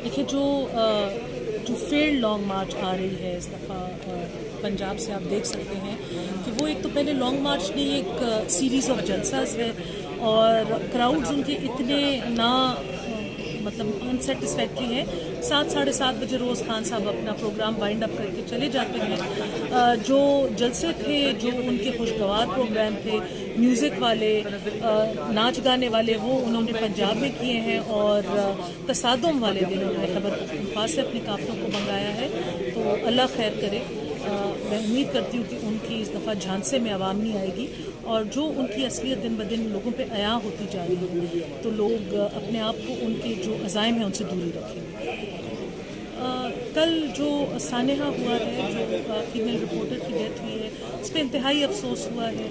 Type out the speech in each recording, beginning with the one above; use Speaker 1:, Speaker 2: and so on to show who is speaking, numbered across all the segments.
Speaker 1: دیکھیے جو field long march آ رہی ہے اس دفعہ پنجاب سے، آپ دیکھ سکتے ہیں کہ وہ ایک تو پہلے لانگ مارچ نہیں، ایک سیریز آف جلساز ہے، اور کراؤڈز ان کے اتنے مطلب انسیٹسفیکٹری ہیں. 7-7:30 بجے روز خان صاحب اپنا پروگرام وائنڈ اپ کر کے چلے جاتے ہیں. جو جلسے تھے، جو ان کے خوشگوار پروگرام تھے، میوزک والے، ناچ گانے والے، وہ انہوں نے پنجاب میں کیے ہیں، اور تصادم والے دن انہوں نے خیبر پختونخوا سے اپنے قافلوں کو منگایا ہے. تو اللہ خیر کرے. میں امید کرتی ہوں کہ ان کی اس دفعہ جھانسے میں عوام نہیں آئے گی، اور جو ان کی اصلیت دن بدن لوگوں پہ عیاں ہوتی جا رہی ہے، تو لوگ اپنے آپ کو ان کے جو عزائم ہیں ان سے دوری رکھیں. کل جو سانحہ ہوا ہے، جو فیمیل رپورٹر کی ڈیتھ ہوئی ہے، اس پہ انتہائی افسوس ہوا ہے،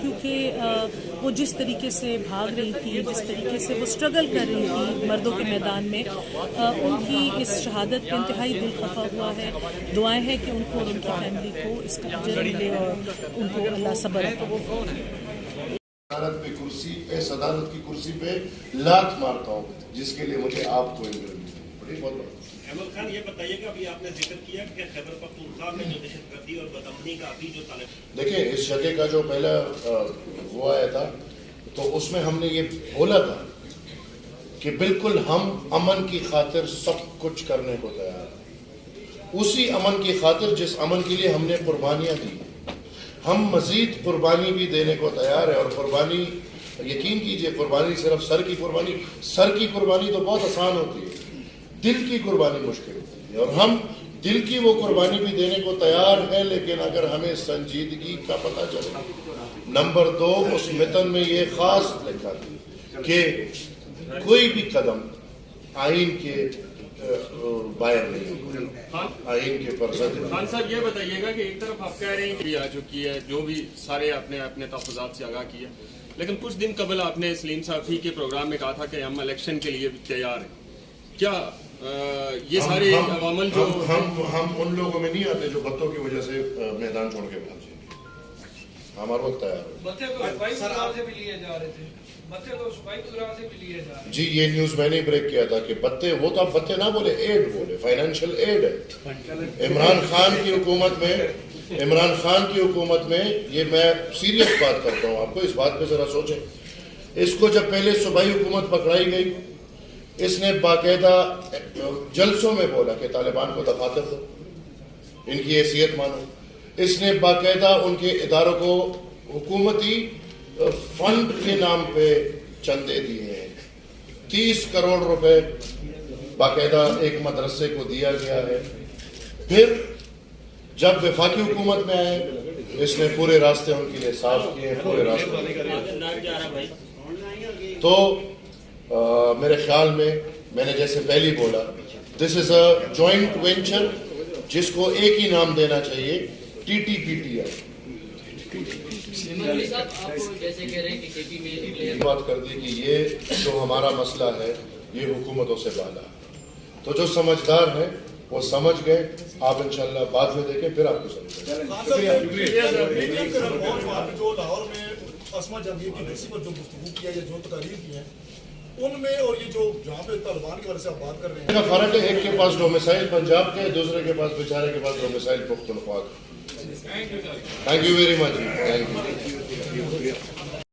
Speaker 1: کیونکہ وہ جس طریقے سے بھاگ رہی تھی، جس طریقے سے وہ اسٹرگل کر رہی تھی مردوں کے میدان میں، ان کی اس شہادت پہ انتہائی دل خفا ہوا ہے. دعائیں ہیں کہ ان کو اور ان کی فیملی کو اس کا اجر ملے اور ان کو اللہ صبر عطا.
Speaker 2: صدارت کی کرسی پہ لات مارتا ہوں، جس کے لیے مجھے آپ کو
Speaker 3: احمد خان یہ بتائیے کہ ابھی آپ نے ذکر کیا کہ خیبر پختونخوا میں جو دہشت گردی اور بدامنی کا ابھی جو طالب،
Speaker 2: دیکھیں اس جگہ کا جو پہلا وہ آیا تھا، تو اس میں ہم نے یہ بولا تھا کہ بالکل ہم امن کی خاطر سب کچھ کرنے کو تیار ہیں. اسی امن کی خاطر جس امن کے لیے ہم نے قربانیاں دی، ہم مزید قربانی بھی دینے کو تیار ہے. اور قربانی، یقین کیجئے، قربانی صرف سر کی قربانی تو بہت آسان ہوتی ہے، دل کی قربانی مشکل ہوتی ہے. اور ہم دل کی وہ قربانی بھی دینے کو تیار ہیں، لیکن اگر ہمیں سنجیدگی کا پتہ چلے. نمبر 2، اس متن میں یہ خاص لکھا کہ کوئی بھی قدم آئین کے باہر نہیں، آئین کے پرزد.
Speaker 4: خان صاحب یہ بتائیے گا کہ ایک طرف آپ کہہ رہے ہیں کہ آ چکی ہے، جو بھی سارے آپ نے اپنے تحفظات سے آگاہ کیا، لیکن کچھ دن قبل آپ نے سلیم صافی کے پروگرام میں کہا تھا کہ ہم الیکشن کے لیے بھی تیار ہیں. کیا یہ سارے عوامل جو
Speaker 2: ہم ان لوگوں میں نہیں آتے جو بتوں کی وجہ سے میدان چھوڑ کے بھاگ جائیں گے. ہمارا وقت جی یہ نیوز میں نے بریک کیا تھا کہ بتے، وہ تو آپ بتے نہ بولے، ایڈ بولے، فائنینشیل ایڈ ہے. عمران خان کی حکومت میں یہ میں سیریس بات کرتا ہوں، آپ کو اس بات پہ ذرا سوچیں. اس کو جب پہلے صوبائی حکومت پکڑائی گئی، اس نے باقاعدہ جلسوں میں بولا کہ طالبان کو دفاتر دو، ان کی حیثیت مانو. اس نے باقاعدہ ان کے اداروں کو حکومتی فنڈ کے نام پہ چندے دیے ہیں. 30 کروڑ روپے باقاعدہ ایک مدرسے کو دیا گیا ہے. پھر جب وفاقی حکومت میں آئے، اس نے پورے راستے ان کے لیے صاف کیے، پورے راستے. تو میرے خیال میں نے جیسے پہلی بولا، دس از اے جوائنٹ وینچر جس کو ایک ہی نام دینا چاہیے، TTPTI. بات کر دی کہ یہ جو ہمارا مسئلہ ہے یہ حکومتوں سے بالا ہے. تو جو سمجھدار ہیں وہ سمجھ گئے. آپ انشاءاللہ بعد میں دیکھیں، پھر آپ کو سمجھ
Speaker 5: جو لاہور میں اسما جہانگیر کی برسی پر جو گفتگو کیا یا جو تقاریر کی ہیں ان میں، اور یہ جو جہاں پہ طالبان کی وجہ سے آپ بات کر رہے ہیں،
Speaker 2: فرق ہے، ایک کے پاس ڈومیسائل پنجاب کے، دوسرے کے پاس بیچارے کے پاس ڈومیسائل پختونخوا کا. Thank you very much.